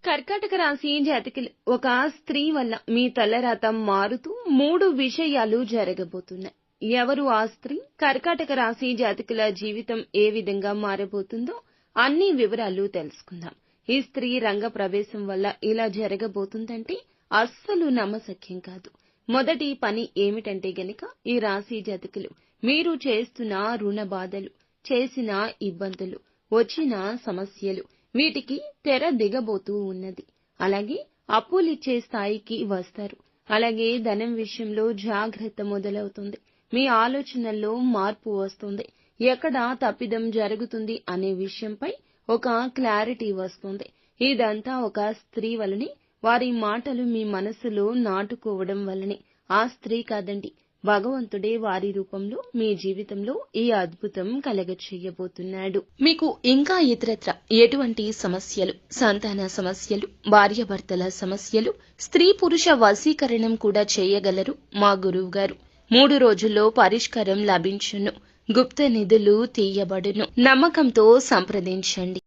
కర్కాటక రాశి జాతకులు ఒక స్త్రీ వల్ల మీ తలరాత మారుతూ 3 విషయాలు జరగబోతున్నాయి. ఎవరు ఆ స్త్రీ? కర్కాటక రాశి జాతకుల జీవితం ఏ విధంగా మారబోతుందో అన్ని వివరాలు తెలుసుకుందాం. ఈ స్త్రీ రంగ ప్రవేశం వల్ల ఇలా జరగబోతుందంటే అస్సలు నమ్మశక్యం కాదు. మొదటి పని ఏమిటంటే గనక ఈ రాశి జాతకులు మీరు చేస్తున్న రుణ బాధలు, చేసిన ఇబ్బందులు, వచ్చిన సమస్యలు వీటికి తెర దిగబోతూ ఉన్నది. అలాగే అప్పులిచ్చే స్థాయికి వస్తారు. అలాగే ధనం విషయంలో జాగ్రత్త మొదలవుతుంది. మీ ఆలోచనల్లో మార్పు వస్తుంది. ఎక్కడ తప్పిదం జరుగుతుంది అనే విషయంపై ఒక క్లారిటీ వస్తుంది. ఇదంతా ఒక స్త్రీ వల్లనే, వారి మాటలు మీ మనసులో నాటుకోవడం వల్లనే. ఆ స్త్రీ కాదండి, భగవంతుడే వారి రూపంలో మీ జీవితంలో ఈ అద్భుతం కలగచేయబోతున్నాడు. మీకు ఇంకా ఇతరత్ర ఎటువంటి సమస్యలు, సంతాన సమస్యలు, భార్యాభర్తల సమస్యలు, స్త్రీ పురుష వశీకరణం కూడా చేయగలరు మా గురువు గారు. 3 రోజుల్లో పరిష్కారం లభించును. గుప్త నిధులు తీయబడును. నమ్మకంతో సంప్రదించండి.